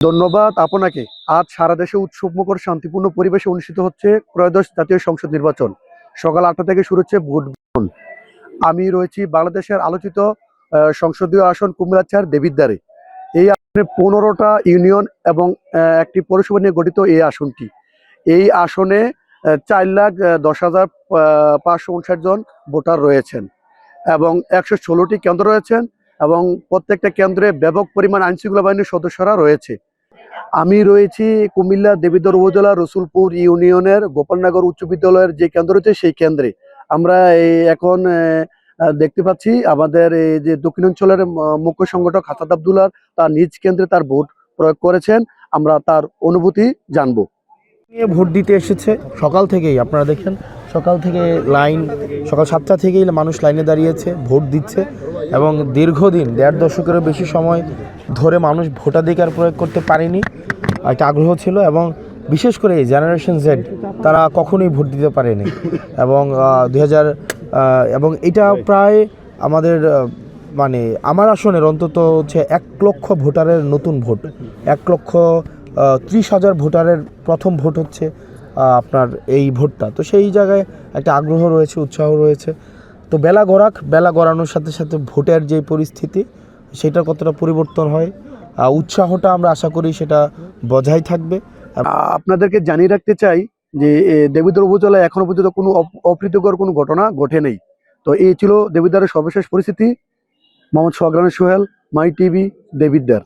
ধন্যবাদ আপনাকে। আজ সারা দেশে উৎসবমুখর শান্তিপূর্ণ পরিবেশে অনুষ্ঠিত হচ্ছে ত্রয়োদশ জাতীয় সংসদ নির্বাচন। সকাল ৮টা থেকে শুরু হচ্ছে ভোট গ্রহণ। আমি রয়েছি বাংলাদেশের আলোচিত সংসদীয় আসন কুমিল্লা ৪ দেবিদ্বারে। এই আসনে ১৫টা ইউনিয়ন এবং একটি পৌরসভা নিয়ে গঠিত এই আসনটি। এই আসনে ৪,১০,৫৫৯ জন ভোটার রয়েছেন এবং ১১৬টি কেন্দ্র রয়েছেন এবং প্রত্যেকটা কেন্দ্রে ব্যাপক পরিমাণ আইনশৃঙ্খলা বাহিনীর সদস্যরা রয়েছে। আমি রয়েছি কুমিল্লা দেবিদ্বার উপজেলা রসুলপুর ইউনিয়নের গোপালনগর উচ্চ বিদ্যালয়ের যে কেন্দ্র রয়েছে সেই কেন্দ্রে আমরা এখন দেখতে পাচ্ছি আমাদের এই যে দক্ষিণাঞ্চলের মুখ্য সংগঠক হাসাদ আব্দুল্লাহ তার নিজ কেন্দ্রে তার ভোট প্রয়োগ করেছেন। আমরা তার অনুভূতি জানবো। নিয়ে ভোট দিতে এসেছে সকাল থেকেই, আপনারা দেখেন সকাল থেকে লাইন, সকাল 7টা থেকেই মানুষ লাইনে দাঁড়িয়েছে, ভোট দিচ্ছে এবং দীর্ঘদিন ১.৫ দশকেরও বেশি সময় ধরে মানুষ ভোটাধিকার প্রয়োগ করতে পারেনি। একটা আগ্রহ ছিল এবং বিশেষ করে এই জেনারেশন জেড তারা কখনোই ভোট দিতে পারেনি এবং ২০০০ এবং এটা প্রায় আমাদের মানে আমার আসনের অন্তত হচ্ছে ১ লক্ষ ভোটারের নতুন ভোট, ১,৩০,০০০ ভোটারের প্রথম ভোট হচ্ছে আপনার এই ভোটটা। তো সেই জায়গায় একটা আগ্রহ রয়েছে, উৎসাহ রয়েছে। তো বেলা গড়ানোর সাথে সাথে ভোটের যে পরিস্থিতি সেটার কতটা পরিবর্তন হয়, উৎসাহটা আমরা আশা করি সেটা বজায় থাকবে। আপনাদেরকে জানিয়ে রাখতে চাই যে দেবিদ্বার উপজেলায় এখনো পর্যন্ত কোনো অপ্রীতিকর কোনো ঘটনা ঘটে নেই। তো এই ছিল দেবিদ্বারের সর্বশেষ পরিস্থিতি। মোহাম্মদ সোহাগ রানা সোহেল, মাই টিভি, দেবিদ্বার।